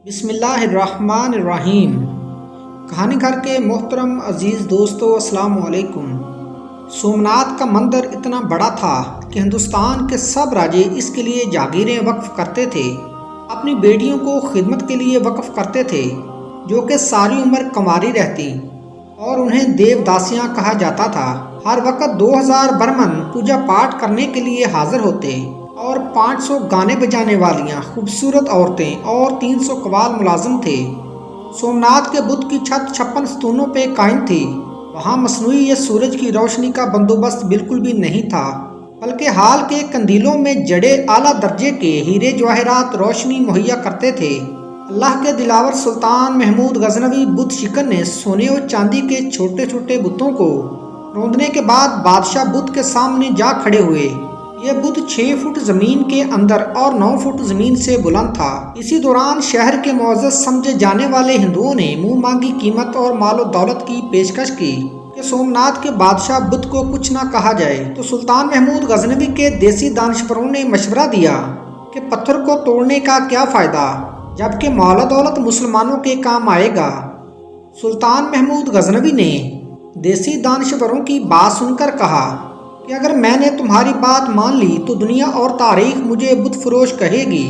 بسم اللہ الرحمن الرحیم۔ کہانی گھر کے محترم عزیز دوستو، السلام علیکم۔ سومناتھ کا مندر اتنا بڑا تھا کہ ہندوستان کے سب راجے اس کے لیے جاگیریں وقف کرتے تھے، اپنی بیٹیوں کو خدمت کے لیے وقف کرتے تھے جو کہ ساری عمر کنواری رہتی، اور انہیں دیو داسیاں کہا جاتا تھا۔ ہر وقت 2000 برمن پوجا پاٹ کرنے کے لیے حاضر ہوتے اور 500 گانے بجانے والیاں خوبصورت عورتیں اور 300 قوال ملازم تھے۔ سومناتھ کے بت کی چھت 56 ستونوں پہ قائم تھی۔ وہاں مصنوعی یا سورج کی روشنی کا بندوبست بالکل بھی نہیں تھا، بلکہ حال کے قندیلوں میں جڑے اعلیٰ درجے کے ہیرے جواہرات روشنی مہیا کرتے تھے۔ اللہ کے دلاور سلطان محمود غزنوی بت شکن نے سونے اور چاندی کے چھوٹے چھوٹے بتوں کو روندنے کے بعد بادشاہ بت کے سامنے جا کھڑے ہوئے۔ یہ بت 6 فٹ زمین کے اندر اور 9 فٹ زمین سے بلند تھا۔ اسی دوران شہر کے معزز سمجھے جانے والے ہندوؤں نے منہ مانگی قیمت اور مال و دولت کی پیشکش کی کہ سومناتھ کے بادشاہ بت کو کچھ نہ کہا جائے، تو سلطان محمود غزنوی کے دیسی دانشوروں نے مشورہ دیا کہ پتھر کو توڑنے کا کیا فائدہ، جبکہ مال و دولت مسلمانوں کے کام آئے گا۔ سلطان محمود غزنوی نے دیسی دانشوروں کی بات سن کر کہا کہ اگر میں نے تمہاری بات مان لی تو دنیا اور تاریخ مجھے بت فروش کہے گی،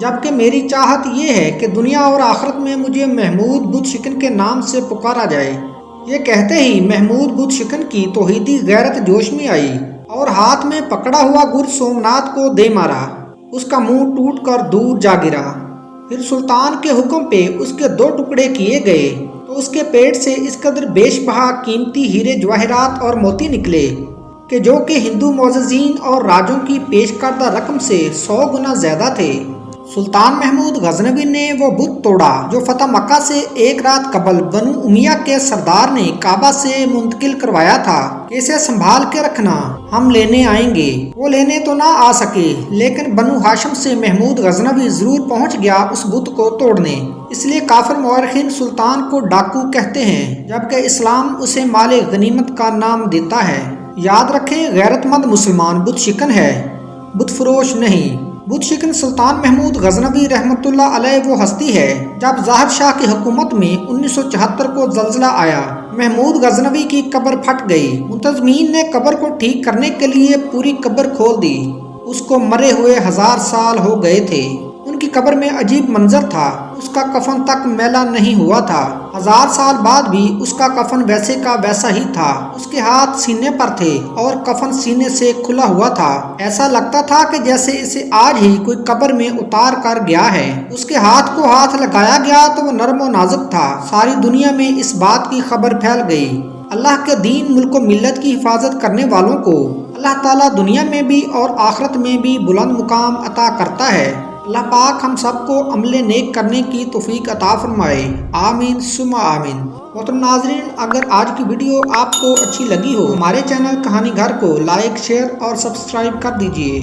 جبکہ میری چاہت یہ ہے کہ دنیا اور آخرت میں مجھے محمود بت شکن کے نام سے پکارا جائے۔ یہ کہتے ہی محمود بت شکن کی توحیدی غیرت جوش میں آئی اور ہاتھ میں پکڑا ہوا گر سومناتھ کو دے مارا۔ اس کا منہ ٹوٹ کر دور جا گرا۔ پھر سلطان کے حکم پہ اس کے 2 ٹکڑے کیے گئے تو اس کے پیٹ سے اس قدر بیش بہا قیمتی ہیرے جواہرات اور موتی نکلے کہ جو کہ ہندو معززین اور راجوں کی پیش کردہ رقم سے 100 گنا زیادہ تھے۔ سلطان محمود غزنوی نے وہ بت توڑا جو فتح مکہ سے 1 رات قبل بنو امیہ کے سردار نے کعبہ سے منتقل کروایا تھا کہ اسے سنبھال کے رکھنا، ہم لینے آئیں گے۔ وہ لینے تو نہ آ سکے، لیکن بنو ہاشم سے محمود غزنوی ضرور پہنچ گیا اس بت کو توڑنے۔ اس لیے کافر مورخین سلطان کو ڈاکو کہتے ہیں، جبکہ اسلام اسے مال غنیمت کا نام دیتا ہے۔ یاد رکھیں، غیرت مند مسلمان بت شکن ہے، بت فروش نہیں۔ بت شکن سلطان محمود غزنوی رحمۃ اللہ علیہ وہ ہستی ہے جب ظاہر شاہ کی حکومت میں 1974 کو زلزلہ آیا، محمود غزنوی کی قبر پھٹ گئی۔ منتظمین نے قبر کو ٹھیک کرنے کے لیے پوری قبر کھول دی۔ اس کو مرے ہوئے 1000 سال ہو گئے تھے۔ ان کی قبر میں عجیب منظر تھا، اس کا کفن تک میلا نہیں ہوا تھا۔ 1000 سال بعد بھی اس کا کفن ویسے کا ویسا ہی تھا۔ اس کے ہاتھ سینے پر تھے اور کفن سینے سے کھلا ہوا تھا۔ ایسا لگتا تھا کہ جیسے اسے آج ہی کوئی قبر میں اتار کر گیا ہے۔ اس کے ہاتھ کو ہاتھ لگایا گیا تو وہ نرم و نازک تھا۔ ساری دنیا میں اس بات کی خبر پھیل گئی۔ اللہ کے دین، ملک و ملت کی حفاظت کرنے والوں کو اللہ تعالیٰ دنیا میں بھی اور آخرت میں بھی بلند مقام عطا کرتا ہے۔ اللہ پاک ہم سب کو عمل نیک کرنے کی توفیق عطا فرمائے، آمین ثم آمین۔ محترم ناظرین، اگر آج کی ویڈیو آپ کو اچھی لگی ہو، ہمارے چینل کہانی گھر کو لائک، شیئر اور سبسکرائب کر دیجیے۔